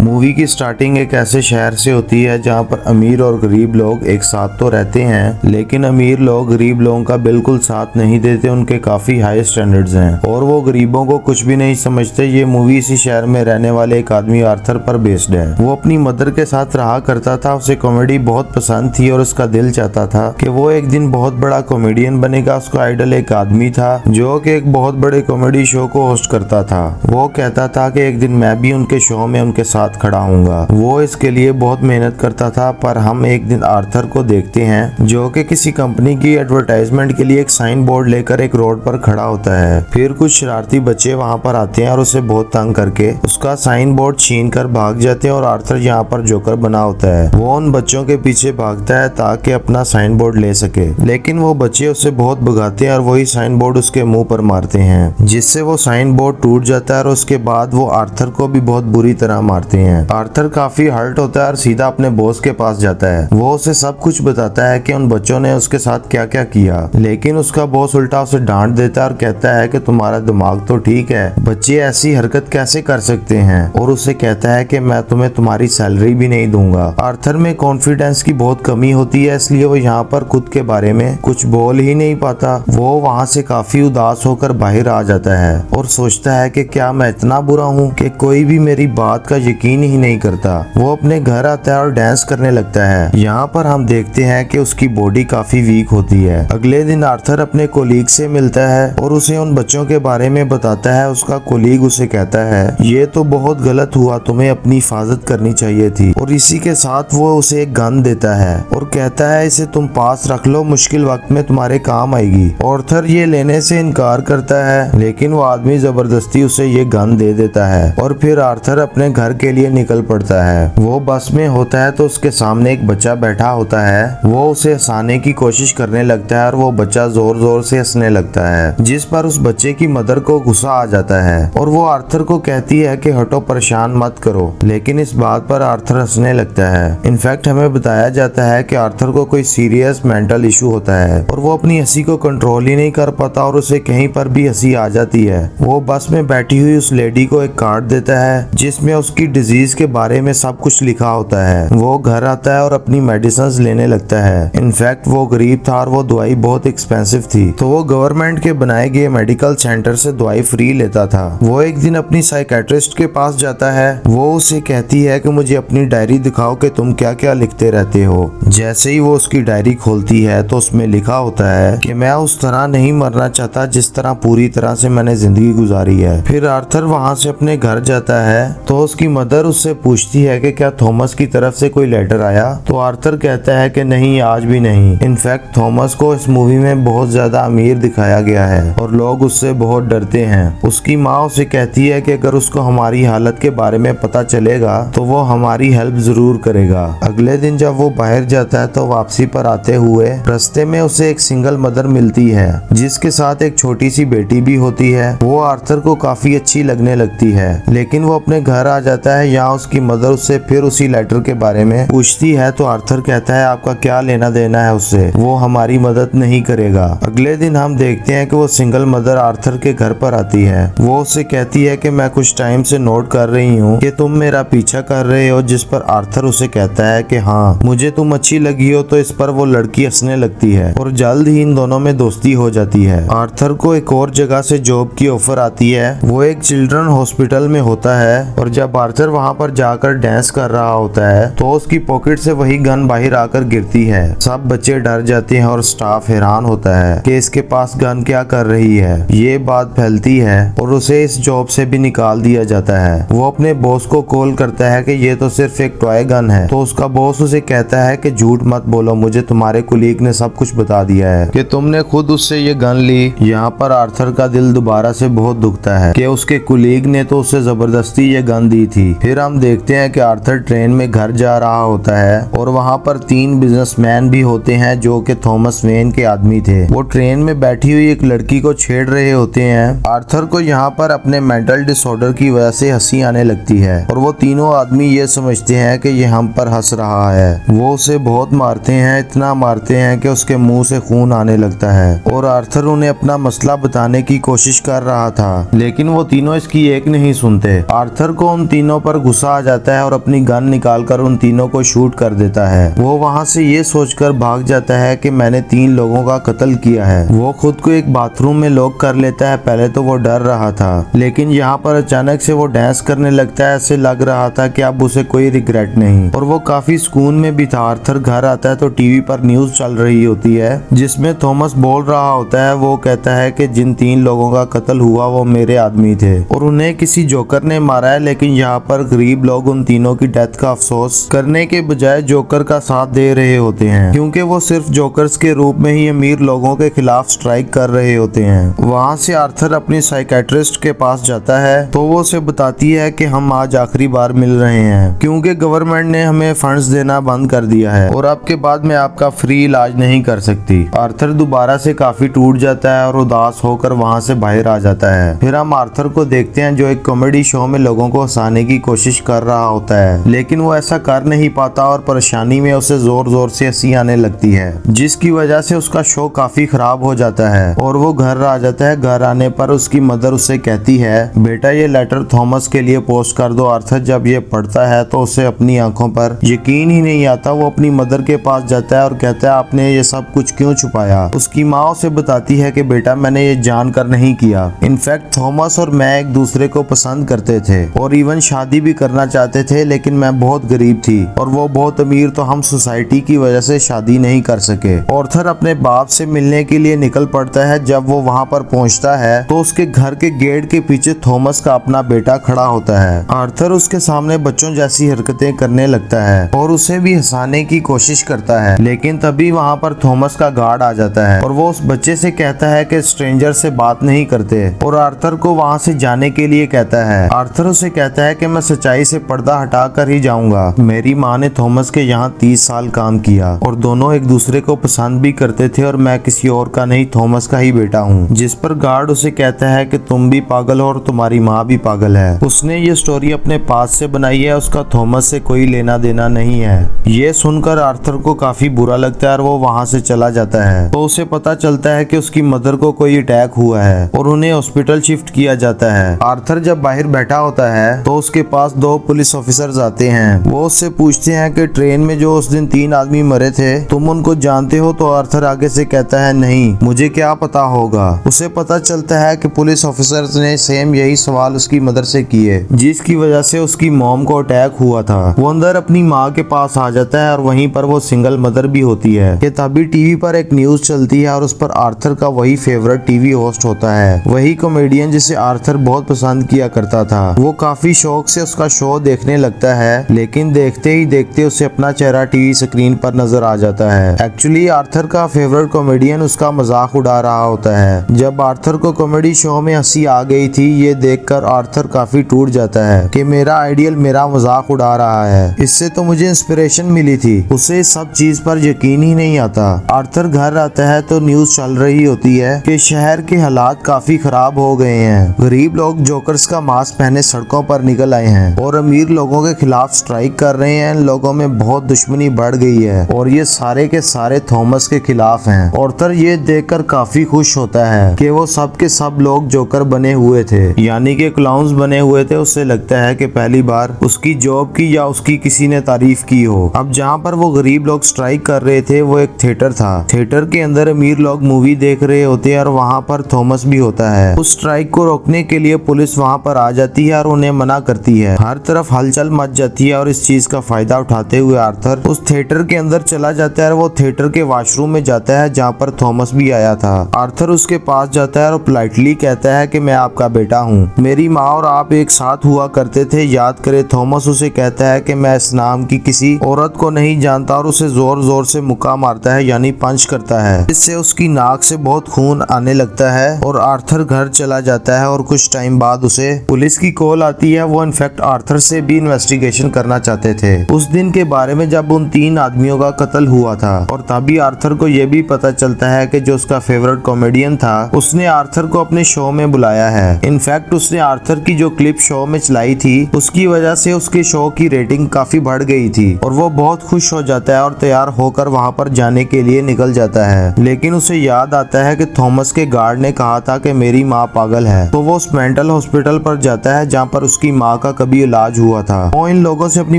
Movie की starting एक ऐसे शहर से होती है जहाँ पर अमीर और गरीब लोग एक साथ तो रहते हैं, लेकिन अमीर लोग गरीब लोगों का बिल्कुल साथ नहीं देते। उनके काफी हाई स्टैंडर्ड्स हैं और वो गरीबों को कुछ भी नहीं समझते। ये मूवी इसी शहर में रहने वाले एक आदमी आर्थर पर बेस्ड है। वो अपनी मदर के साथ रहा करता था, उसे कॉमेडी बहुत पसंद थी और उसका दिल चाहता था कि वो एक दिन बहुत बड़ा कॉमेडियन बनेगा। उसका आइडल एक आदमी था जो कि एक बहुत बड़े कॉमेडी शो को होस्ट करता था। वो कहता था कि एक दिन मैं भी उनके शो में उनके साथ खड़ा हूँगा। वो इसके लिए बहुत मेहनत करता था, पर हम एक दिन आर्थर को देखते हैं जो कि किसी कंपनी की एडवर्टाइजमेंट के लिए एक साइन बोर्ड लेकर एक रोड पर खड़ा होता है। फिर कुछ शरारती बच्चे वहाँ पर आते हैं और उसे बहुत तंग करके उसका साइन बोर्ड छीन कर भाग जाते हैं और आर्थर यहाँ पर जोकर बना होता है। वो उन बच्चों के पीछे भागता है ताकि अपना साइन बोर्ड ले सके, लेकिन वो बच्चे उसे बहुत भगाते हैं और वही साइन बोर्ड उसके मुंह पर मारते हैं, जिससे वो साइन बोर्ड टूट जाता है और उसके बाद वो आर्थर को भी बहुत बुरी तरह मारते हैं। आर्थर काफी हर्ट होता है और सीधा अपने बॉस के पास जाता है। वो उसे सब कुछ बताता है कि उन बच्चों ने उसके साथ क्या क्या किया, लेकिन उसका बॉस उल्टा उसे डांट देता है और कहता है कि तुम्हारा दिमाग तो ठीक है, बच्चे ऐसी हरकत कैसे कर सकते हैं, और उसे कहता है कि मैं तुम्हें तुम्हारी सैलरी भी नहीं दूंगा। आर्थर में कॉन्फिडेंस की बहुत कमी होती है, इसलिए वो यहाँ पर खुद के बारे में कुछ बोल ही नहीं पाता। वो वहाँ से काफी उदास होकर बाहर आ जाता है और सोचता है कि क्या मैं इतना बुरा हूँ कि कोई भी मेरी बात का यकीन ही नहीं करता। वो अपने घर आता है और डांस करने लगता है। यहाँ पर हम देखते हैं कि उसकी बॉडी काफी वीक होती है। अगले दिन आर्थर अपने कोलीग से मिलता है और उसे उन बच्चों के बारे में बताता है। उसका कोलीग उसे कहता है ये तो बहुत गलत हुआ, तुम्हें अपनी हिफाजत करनी चाहिए थी, और इसी के साथ वो उसे एक गन देता है और कहता है इसे तुम पास रख लो, मुश्किल वक्त में तुम्हारे काम आएगी। आर्थर ये लेने से इनकार करता है, लेकिन वो आदमी जबरदस्ती उसे ये गन दे देता है और फिर आर्थर अपने घर के लिए निकल पड़ता है। वो बस में होता है तो उसके सामने एक बच्चा बैठा होता है। वो उसे हंसाने की कोशिश करने लगता है और वो बच्चा जोर जोर से हंसने लगता है, जिस पर उस बच्चे की मदर को गुस्सा आ जाता है और वो आर्थर को कहती है कि हटो, परेशान मत करो, लेकिन इस बात पर आर्थर हंसने लगता है। इनफैक्ट हमें बताया जाता है कि आर्थर को कोई सीरियस मेंटल इशू होता है और वो अपनी हंसी को कंट्रोल ही नहीं कर पाता और उसे कहीं पर भी हंसी आ जाती है। वो बस में बैठी हुई उस लेडी को एक कार्ड देता है जिसमें उसकी डिजीज के बारे में सब कुछ लिखा होता है। वो घर आता है और अपनी मेडिसिन लेने लगता है। इनफैक्ट वो गरीब था और वो दवाई बहुत एक्सपेंसिव थी, तो वो गवर्नमेंट के बनाए गए मेडिकल सेंटर से दवाई फ्री लेता था। वो एक दिन अपनी साइकेट्रिस्ट के पास जाता है। वो उसे कहती है कि मुझे अपनी डायरी दिखाओ कि तुम क्या क्या लिखते रहते हो। जैसे ही वो उसकी डायरी खोलती है तो उसमें लिखा होता है कि मैं उस तरह नहीं मरना चाहता जिस तरह पूरी तरह से मैंने जिंदगी गुजारी है। फिर आर्थर वहाँ से अपने घर जाता है तो उसकी मदर उससे पूछती है कि क्या थॉमस की तरफ से कोई लेटर आया, तो आर्थर कहता है कि नहीं, आज भी नहीं। इनफैक्ट थॉमस को इस मूवी में बहुत ज्यादा अमीर दिखाया गया है और लोग उससे बहुत डरते हैं। उसकी माँ उसे कहती है कि अगर उसको हमारी हालत के बारे में पता चलेगा तो वो हमारी हेल्प जरूर करेगा। अगले दिन जब वो बाहर जाता है तो वापसी पर आते हुए रास्ते में उसे एक सिंगल मदर मिलती है जिसके साथ एक छोटी सी बेटी भी होती है। वो आर्थर को काफी अच्छी लगने लगती है, लेकिन वो अपने घर आ जाता है। यहाँ उसकी मदर उससे फिर उसी लेटर के बारे में पूछती है तो आर्थर कहता है आपका क्या लेना देना है उससे, वो हमारी मदद नहीं करेगा। अगले दिन हम देखते हैं कि वो सिंगल मदर आर्थर के घर पर आती है। वो उससे कहती है कि मैं कुछ टाइम से नोट कर रही हूँ कि तुम मेरा पीछा कर रहे हो, जिस पर आर्थर उसे कहता है कि हाँ, मुझे तुम अच्छी लगी हो। तो इस पर वो लड़की हंसने लगती है और जल्द ही इन दोनों में दोस्ती हो जाती है। आर्थर को एक और जगह से जॉब की ऑफर आती है। वो एक चिल्ड्रन हॉस्पिटल में होता है और जब आर्थर वहाँ पर जाकर डांस कर रहा होता है तो उसकी पॉकेट से वही गन बाहर आकर गिरती है। सब बच्चे डर जाते हैं और स्टाफ हैरान होता है कि इसके पास गन क्या कर रही है। ये बात फैलती है और उसे इस जॉब से भी निकाल दिया जाता है। वो अपने बॉस को कॉल करता है कि ये तो सिर्फ एक टॉय गन है, तो उसका बॉस उसे कहता है कि झूठ मत बोलो, मुझे तुम्हारे कुलीग ने सब कुछ बता दिया है कि तुमने खुद उससे ये गन ली। यहाँ पर आर्थर का दिल दोबारा से बहुत दुखता है कि उसके कुलीग ने तो उसे जबरदस्ती ये गन दी थी। फिर हम देखते हैं कि आर्थर ट्रेन में घर जा रहा होता है और वहाँ पर 3 बिजनेसमैन भी होते हैं जो कि थॉमस वेन के आदमी थे। वो ट्रेन में बैठी हुई एक लड़की को छेड़ रहे होते हैं। आर्थर को यहाँ पर अपने मेंटल डिसऑर्डर की वजह से हंसी आने लगती है और वो तीनों आदमी ये समझते हैं कि ये हम पर हंस रहा है। वो उसे बहुत मारते हैं, इतना मारते हैं कि उसके मुंह से खून आने लगता है और आर्थर उन्हें अपना मसला बताने की कोशिश कर रहा था, लेकिन वो तीनों इसकी एक नहीं सुनते। आर्थर को उन तीनों पर ऊपर गुस्सा आ जाता है और अपनी गन निकालकर उन तीनों को शूट कर देता है। वो वहाँ से ये सोचकर भाग जाता है कि मैंने 3 लोगों का कत्ल किया है। वो खुद को एक बाथरूम में लॉक कर लेता है। पहले तो वो डर रहा था, लेकिन यहाँ पर अचानक से वो डांस करने लगता है। ऐसे लग रहा था कि अब उसे कोई रिग्रेट नहीं, और वो काफी सुकून में भी था। आर्थर घर आता है तो टीवी पर न्यूज चल रही होती है जिसमें थॉमस बोल रहा होता है। वो कहता है कि जिन 3 लोगों का कत्ल हुआ वो मेरे आदमी थे और उन्हें किसी जोकर ने मारा है। लेकिन यहाँ पर गरीब लोग उन तीनों की डेथ का अफसोस करने के बजाय जोकर का साथ दे रहे होते हैं, क्योंकि वो सिर्फ जोकर्स के रूप में ही अमीर लोगों के खिलाफ स्ट्राइक कर रहे होते हैं। वहाँ से आर्थर अपनी साइकेट्रिस्ट के पास जाता है तो वो उसे बताती है कि हम आज आखिरी बार मिल रहे हैं, क्योंकि गवर्नमेंट ने हमें फंड्स देना बंद कर दिया है और अब के बाद मैं आपका फ्री इलाज नहीं कर सकती। आर्थर दोबारा से काफी टूट जाता है और उदास होकर वहाँ से बाहर आ जाता है। फिर हम आर्थर को देखते हैं जो एक कॉमेडी शो में लोगों को हंसाने की कोशिश कर रहा होता है, लेकिन वो ऐसा कर नहीं पाता और परेशानी में उसे जोर जोर से हंसी आने लगती है, जिसकी वजह से उसका शो काफी खराब हो जाता है और वो घर आ जाता है। घर आने पर उसकी मदर उससे कहती है, बेटा ये लेटर थॉमस के लिए पोस्ट कर दो। आर्थर जब ये पढ़ता है तो उसे अपनी आंखों पर यकीन ही नहीं आता। वो अपनी मदर के पास जाता है और कहता है आपने ये सब कुछ क्यों छुपाया। उसकी माँ उसे बताती है कि बेटा मैंने ये जानकर नहीं किया। इनफैक्ट थॉमस और मैं एक दूसरे को पसंद करते थे और इवन शादी भी करना चाहते थे, लेकिन मैं बहुत गरीब थी और वो बहुत अमीर, तो हम सोसाइटी की वजह से शादी नहीं कर सके। आर्थर अपने बाप से मिलने के लिए निकल पड़ता है। जब वो वहाँ पर पहुँचता है तो उसके घर के गेट के पीछे थॉमस का अपना बेटा खड़ा होता है। आर्थर उसके सामने बच्चों जैसी हरकतें करने लगता है और उसे भी हंसाने की कोशिश करता है, लेकिन तभी वहाँ पर थॉमस का गार्ड आ जाता है और वो उस बच्चे से कहता है कि स्ट्रेंजर से बात नहीं करते और आर्थर को वहाँ से जाने के लिए कहता है। आर्थर उसे कहता है कि मैं सच्चाई से पर्दा हटा कर ही जाऊंगा। मेरी माँ ने थॉमस के यहाँ 30 साल काम किया और दोनों एक दूसरे को पसंद भी करते थे और मैं किसी और का नहीं, थॉमस का ही बेटा हूँ। जिस पर गार्ड उसे कहता है कि तुम भी पागल हो और तुम्हारी माँ भी पागल है। उसने ये स्टोरी अपने पास से बनाई है, उसका थॉमस से कोई लेना देना नहीं है। ये सुनकर आर्थर को काफी बुरा लगता है और वो वहाँ से चला जाता है। तो उसे पता चलता है कि उसकी मदर को कोई अटैक हुआ है और उन्हें हॉस्पिटल शिफ्ट किया जाता है। आर्थर जब बाहर बैठा होता है तो उसके पास 2 पुलिस ऑफिसर्स आते हैं। वो उससे पूछते हैं कि ट्रेन में जो उस दिन 3 आदमी मरे थे तुम उनको जानते हो? तो आर्थर आगे से कहता है नहीं, मुझे क्या पता होगा। उसे पता चलता है कि पुलिस ऑफिसर्स ने सेम यही सवाल उसकी मदर से किए, जिसकी वजह से उसकी मॉम को अटैक हुआ था। वो अंदर अपनी माँ के पास आ जाता है और वहीं पर वो सिंगल मदर भी होती है कि तभी टीवी पर एक न्यूज चलती है और उस पर आर्थर का वही फेवरेट टीवी होस्ट होता है, वही कॉमेडियन जिसे आर्थर बहुत पसंद किया करता था। वो काफी शौक से उसका शो देखने लगता है, लेकिन देखते ही देखते उसे अपना चेहरा टीवी स्क्रीन पर नजर आ जाता है। एक्चुअली आर्थर का फेवरेट कॉमेडियन उसका मजाक उड़ा रहा होता है। जब आर्थर को कॉमेडी शो में हंसी आ गई थी, ये देखकर आर्थर काफी टूट जाता है कि मेरा आइडियल मेरा मजाक उड़ा रहा है, इससे तो मुझे इंस्पिरेशन मिली थी। उसे सब चीज पर यकीन ही नहीं आता। आर्थर घर आता है तो न्यूज चल रही होती है कि शहर के हालात काफी खराब हो गए हैं। गरीब लोग जोकर्स का मास्क पहने सड़कों पर निकल आए हैं और अमीर लोगों के खिलाफ स्ट्राइक कर रहे हैं। इन लोगों में बहुत दुश्मनी बढ़ गई है और ये सारे के सारे थॉमस के खिलाफ हैं। आर्थर ये देखकर काफी खुश होता है कि वो सब के सब लोग जोकर बने हुए थे, यानी कि क्लाउन्स बने हुए थे। उससे लगता है कि पहली बार उसकी जॉब की या उसकी किसी ने तारीफ की हो। अब जहाँ पर वो गरीब लोग स्ट्राइक कर रहे थे वो एक थिएटर था। थिएटर के अंदर अमीर लोग मूवी देख रहे होते हैं और वहाँ पर थॉमस भी होता है। उस स्ट्राइक को रोकने के लिए पुलिस वहाँ पर आ जाती है और उन्हें मना करती है। हर तरफ हलचल मच जाती है और इस चीज का फायदा उठाते हुए आर्थर उस थिएटर के अंदर चला जाता है और वो थिएटर के वॉशरूम में जाता है जहाँ पर थॉमस भी आया था। आर्थर उसके पास जाता है और पोलाइटली कहता है कि मैं आपका बेटा हूँ, मेरी माँ और आप एक साथ हुआ करते थे, याद करे। थॉमस उसे कहता है कि मैं इस नाम की किसी औरत को नहीं जानता और उसे जोर जोर से मुक्का मारता है, यानी पंच करता है। इससे उसकी नाक से बहुत खून आने लगता है और आर्थर घर चला जाता है और कुछ टाइम बाद उसे पुलिस की कॉल आती है। वो इनफैक्ट आर्थर से भी इन्वेस्टिगेशन करना चाहते थे उस दिन के बारे में जब उन 3 आदमियों का कत्ल हुआ था। और तभी आर्थर को यह भी पता चलता है कि जो उसका फेवरेट कॉमेडियन था उसने आर्थर को अपने शो में बुलाया है। इनफैक्ट उसने आर्थर की जो क्लिप शो में चलाई थी उसकी वजह से उसके शो की रेटिंग काफी बढ़ गई थी और वो बहुत खुश हो जाता है और तैयार होकर वहाँ पर जाने के लिए निकल जाता है। लेकिन उसे याद आता है कि थॉमस के गार्ड ने कहा था कि मेरी माँ पागल है, तो वो उस मेंटल हॉस्पिटल पर जाता है जहाँ पर उसकी माँ का कभी इलाज हुआ था। वो इन लोगों से अपनी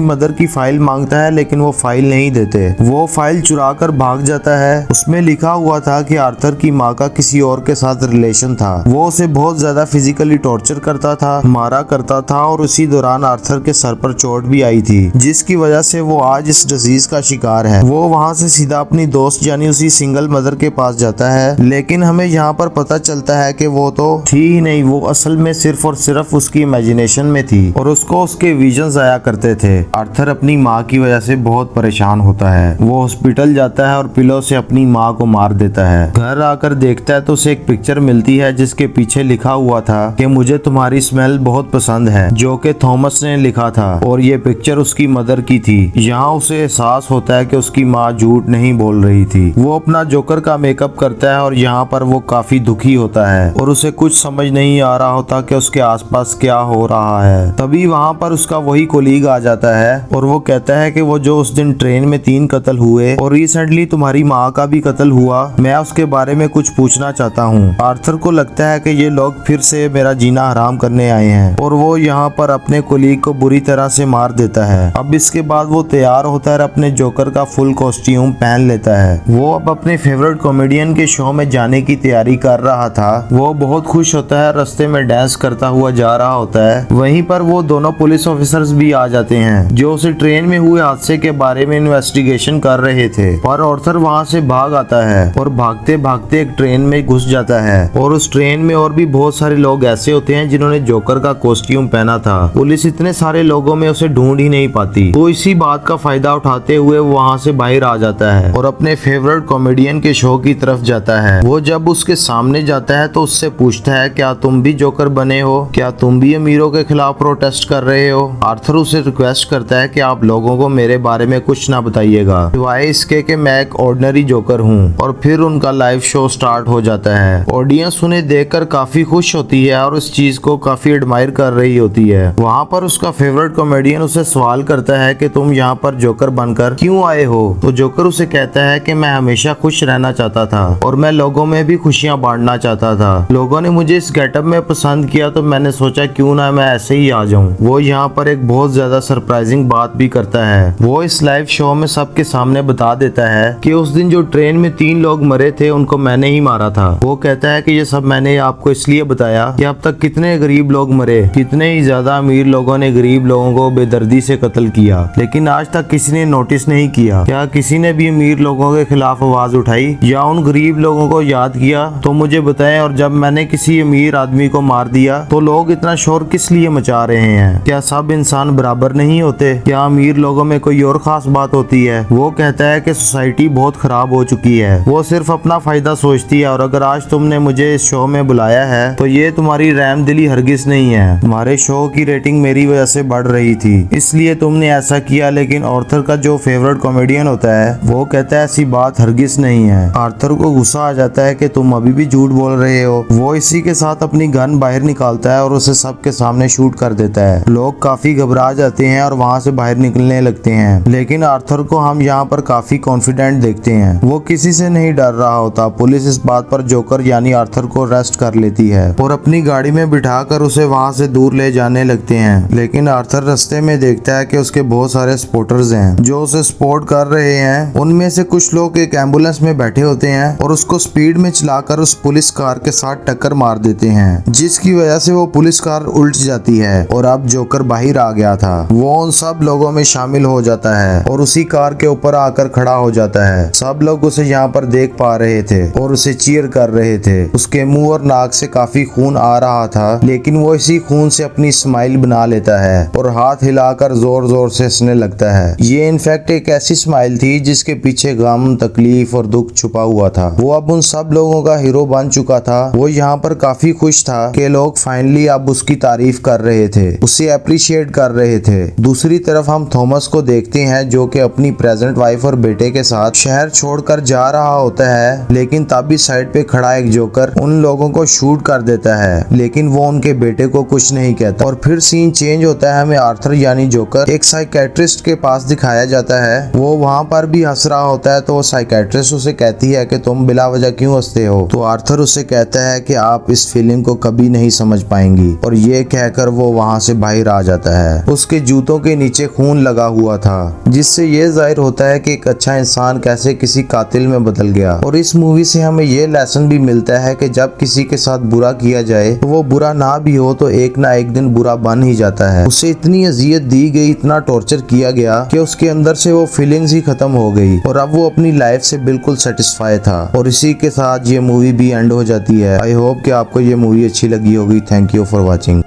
मदर की फाइल मांगता है लेकिन वो फाइल नहीं देते। वो फाइल चुरा कर भाग जाता है। उसमें लिखा हुआ था कि आर्थर की माँ का किसी और के साथ रिलेशन था। वो उसे बहुत ज्यादा फिजिकली टॉर्चर करता था, मारा करता था और उसी दौरान आर्थर के सर पर चोट भी आई थी, जिसकी वजह से वो आज इस डिजीज का शिकार है। वो वहाँ से सीधा अपनी दोस्त यानी उसी सिंगल मदर के पास जाता है, लेकिन हमें यहाँ पर पता चलता है कि वो तो थी ही नहीं, वो असल में सिर्फ और सिर्फ उसकी इमेजिनेशन में थी और उसको उसके विजन्स आया करते थे। आर्थर अपनी माँ की वजह से बहुत परेशान होता है। वो हॉस्पिटल जाता है और पिलो से अपनी माँ को मार देता है। घर आकर देखता है तो उसे एक पिक्चर मिलती है जिसके पीछे लिखा हुआ था कि मुझे तुम्हारी स्मेल बहुत पसंद है, जो कि थॉमस ने लिखा था और ये पिक्चर उसकी मदर की थी। यहाँ उसे एहसास होता है कि उसकी माँ झूठ नहीं बोल रही थी। वो अपना जोकर का मेकअप करता है और यहाँ पर वो काफी दुखी होता है और उसे कुछ समझ नहीं आ रहा होता कि उसके आसपास क्या हो रहा है। तभी वहाँ पर उसका वही कोलीग आ जाता है और वो कहता है कि वो जो उस दिन ट्रेन में 3 कत्ल हुए और रिसेंटली तुम्हारी माँ का भी कत्ल हुआ, मैं उसके बारे में कुछ पूछना चाहता हूँ। आर्थर को लगता है कि ये लोग फिर से मेरा जीना हराम करने आए हैं और वो यहाँ पर अपने कोलीग को बुरी तरह से मार देता है। अब इसके बाद वो तैयार होता है और अपने जोकर का फुल कॉस्ट्यूम पहन लेता है। वो अब अपने फेवरेट कॉमेडियन के शो में जाने की तैयारी कर रहा था। वो बहुत खुश होता है, रास्ते में डांस करता हुआ जा रहा होता है। वहीं पर वो दोनों पुलिस ऑफिसर्स भी आ जाते हैं जो उसे ट्रेन में हुए हादसे के बारे में इन्वेस्टिगेशन कर रहे थे। पर आर्थर वहाँ से भाग आता है और भागते भागते एक ट्रेन में घुस जाता है और उस ट्रेन में और भी बहुत सारे लोग ऐसे होते हैं जिन्होंने जोकर का कॉस्ट्यूम पहना था। पुलिस इतने सारे लोगों में उसे ढूंढ ही नहीं पाती। तो इसी बात का फायदा उठाते हुए वो वहाँ से बाहर आ जाता है और अपने फेवरेट कॉमेडियन के शो की तरफ जाता है। वो जब उसके सामने जाता है तो उससे पूछता है क्या तुम भी जोकर बने हो, क्या तुम भी अमीरों के खिलाफ प्रोटेस्ट कर रहे हो। आर्थर उसे रिक्वेस्ट करता है कि आप लोगों को मेरे बारे में कुछ ना बताइएगा सिवाय इसके कि मैं एक ऑर्डिनरी जोकर हूँ। और फिर उनका लाइव शो स्टार्ट हो जाता है। ऑडियंस उन्हें देखकर काफी खुश होती है और उस चीज को काफी एडमायर कर रही होती है। वहाँ पर उसका फेवरेट कॉमेडियन उसे सवाल करता है कि तुम यहाँ पर जोकर बनकर क्यों आए हो। तो जोकर उसे कहता है कि मैं हमेशा खुश रहना चाहता था और मैं लोगों में भी खुशियाँ बांटना चाहता था। लोगों ने मुझे इस गेटअप में पसंद किया तो मैंने सोचा क्यों ना मैं ऐसे ही आ जाऊं। वो यहाँ पर एक बहुत ज्यादा सरप्राइजिंग बात भी करता है। वो इस लाइव शो में सबके सामने बता देता है कि उस दिन जो ट्रेन में 3 लोग मरे थे उनको मैंने ही मारा था। वो कहता है कि ये सब मैंने आपको इसलिए बताया कि अब तक कितने गरीब लोग मरे, कितने ही ज्यादा अमीर लोगों ने गरीब लोगों को बेदर्दी से कत्ल किया, लेकिन आज तक किसी ने नोटिस नहीं किया। क्या किसी ने भी अमीर लोगों के खिलाफ आवाज उठाई या उन गरीब लोगों को याद किया? तो मुझे बताएं। और जब मैंने किसी अमीर आदमी को मार दिया तो लोग इतना शोर किस लिए मचा रहे हैं? क्या सब इंसान बराबर नहीं होते? क्या अमीर लोगों में कोई और खास बात होती है? वो कहता है कि सोसाइटी बहुत खराब हो चुकी है, वो सिर्फ अपना फायदा सोचती है और अगर आज तुमने मुझे इस शो में बुलाया है तो ये तुम्हारी रहमदिली हरगिज नहीं है। तुम्हारे शो की रेटिंग मेरी वजह से बढ़ रही थी इसलिए तुमने ऐसा किया। लेकिन आर्थर का जो फेवरेट कॉमेडियन होता है वो कहता है ऐसी बात हरगिज नहीं है। आर्थर को गुस्सा आ जाता है कि तुम अभी भी झूठ बोल रहे हो। वो इसी के साथ अपनी गन बाहर निकालता है और उसे सबके सामने शूट कर देता है। लोग काफी घबरा जाते हैं और वहाँ से बाहर निकलने लगते हैं, लेकिन आर्थर को हम यहाँ पर काफी कॉन्फिडेंट देखते हैं। वो किसी से नहीं डर रहा होता। पुलिस इस बात पर जोकर यानी आर्थर को अरेस्ट कर लेती है और अपनी गाड़ी में बिठाकर उसे वहाँ से दूर ले जाने लगते हैं। लेकिन आर्थर रास्ते में देखता है कि उसके बहुत सारे सपोर्टर्स हैं जो उसे सपोर्ट कर रहे हैं। उनमें से कुछ लोग एक एम्बुलेंस में बैठे होते हैं और उसको स्पीड में चलाकर उस पुलिस कार के साथ टक्कर मार देते हैं, जिसकी वजह से वो पुलिस कार उल्ट जाती है और अब जोकर बाहर आ गया था। वो उन सब लोगों में शामिल हो जाता है और उसी कार के ऊपर आकर खड़ा हो जाता है। सब लोग उसे यहाँ पर देख पा रहे थे और उसे चीयर कर रहे थे। उसके मुंह और नाक से काफी खून आ रहा था, लेकिन वो इसी खून से अपनी स्माइल बना लेता है और हाथ हिलाकर जोर जोर से हंसने लगता है। ये इनफैक्ट एक ऐसी स्माइल थी जिसके पीछे गम, तकलीफ और दुख छुपा हुआ था। वो अब उन सब लोगों का हीरो बन चुका था। वो यहाँ पर काफी खुश था कि लोग फाइनली अब उसकी तारीफ कर रहे थे, उसे अप्रिशिएट कर रहे थे। दूसरी तरफ हम थॉमस को देखते हैं जो कि अपनी प्रेजेंट वाइफ और बेटे के साथ शहर छोड़कर जा रहा होता है, लेकिन तभी साइड पे खड़ा एक जोकर उन लोगों को शूट कर देता है, लेकिन वो उनके बेटे को कुछ नहीं कहता। और फिर सीन चेंज होता है। हमें आर्थर यानी जोकर एक साइकेट्रिस्ट के पास दिखाया जाता है। वो वहाँ पर भी हंस रहा होता है तो वो साइकेट्रिस्ट उसे कहती है कि तुम बिला वजह क्यों हंसते हो। तो आर्थर उससे कहता है कि आप इस फीलिंग को कभी नहीं समझ पाएंगी और ये कहकर वो वहाँ से से बाहर आ जाता है। उसके जूतों के नीचे खून लगा हुआ था, जिससे ये जाहिर होता है कि एक अच्छा इंसान कैसे किसी कातिल में बदल गया। और इस मूवी से हमें ये लेसन भी मिलता है कि जब किसी के साथ बुरा किया जाए तो वो बुरा ना भी हो तो एक ना एक दिन बुरा बन ही जाता है। उसे इतनी अजियत दी गई, इतना टॉर्चर किया गया कि उसके अंदर से वो फीलिंग्स ही खत्म हो गई और अब वो अपनी लाइफ से बिल्कुल सेटिस्फाई था। और इसी के साथ ये मूवी भी एंड हो जाती है। आई होप कि आपको ये मूवी अच्छी लगी होगी। Thank you for watching.